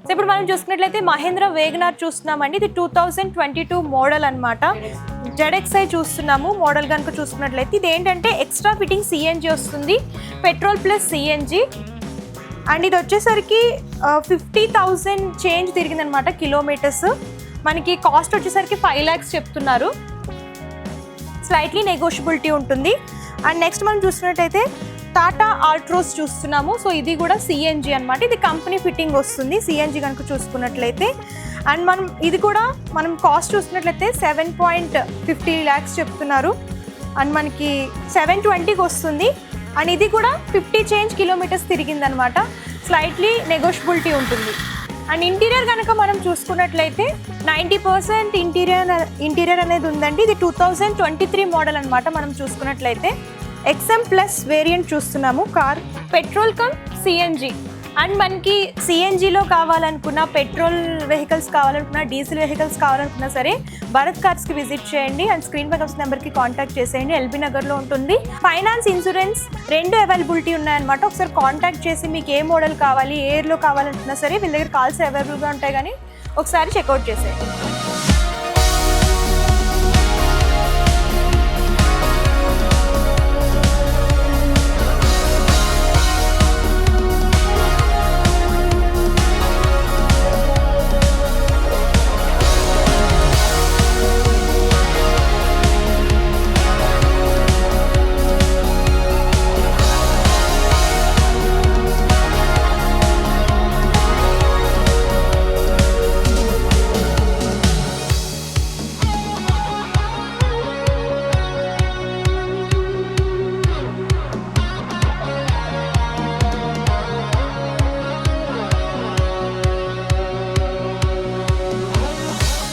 So ఇప్పుడు మనం చూసుకున్నట్లయితే మహేంద్ర వేగనార్ చూస్తున్నామండి. ఇది 2022 మోడల్ అనమాట. ZXi చూస్తున్నాము మోడల్ కనుక చూసుకున్నట్లయితే. ఇది ఏంటంటే ఎక్స్ట్రా ఫిట్టింగ్ సిఎన్జి వస్తుంది, పెట్రోల్ ప్లస్ సిఎన్జి. అండ్ ఇది వచ్చేసరికి 50,000 చేంజ్ తిరిగిందనమాట కిలోమీటర్స్. మనకి కాస్ట్ వచ్చేసరికి 5 lakhs చెప్తున్నారు. స్లైట్లీ నెగోషియబిలిటీ ఉంటుంది. అండ్ నెక్స్ట్ మనం చూసుకున్నట్టయితే టాటా ఆల్ట్రోస్ చూస్తున్నాము. సో ఇది కూడా సిఎన్జి అనమాట. ఇది కంపెనీ ఫిట్టింగ్ వస్తుంది సిఎన్జి కనుక చూసుకున్నట్లయితే. అండ్ ఇది కూడా మనం కాస్ట్ చూసుకున్నట్లయితే 7.50 lakhs చెప్తున్నారు. అండ్ మనకి 720కి వస్తుంది. అండ్ ఇది కూడా 50 చేంజ్ కిలోమీటర్స్ తిరిగిందనమాట. స్లైట్లీ నెగోషియబిలిటీ ఉంటుంది. అండ్ ఇంటీరియర్ కనుక మనం చూసుకున్నట్లయితే 90% ఇంటీరియర్ అనేది ఉందండి. ఇది 2023 మోడల్ అనమాట. మనం చూసుకున్నట్లయితే XM ప్లస్ వేరియంట్ చూస్తున్నాము. Car petrol come CNG. And మనకి సిఎన్జిలో కావాలనుకున్న, పెట్రోల్ వెహికల్స్ కావాలనుకున్నా, డీజిల్ వెహికల్స్ కావాలనుకున్నా సరే భరత్ కార్స్కి విజిట్ చేయండి. అండ్ స్క్రీన్ పై వచ్చిన నెంబర్కి కాంటాక్ట్ చేసేయండి. ఎల్బీ నగర్లో ఉంటుంది. ఫైనాన్స్, ఇన్సూరెన్స్ రెండు అవైలబిలిటీ ఉన్నాయన్నమాట. ఒకసారి కాంటాక్ట్ చేసి మీకు ఏ మోడల్ కావాలి, ఏ ఇయర్లో కావాలనుకున్నా సరే వీళ్ళ దగ్గర కాల్స్ అవైలబుల్గా ఉంటాయి. కానీ ఒకసారి చెక్అవుట్ చేసేయండి.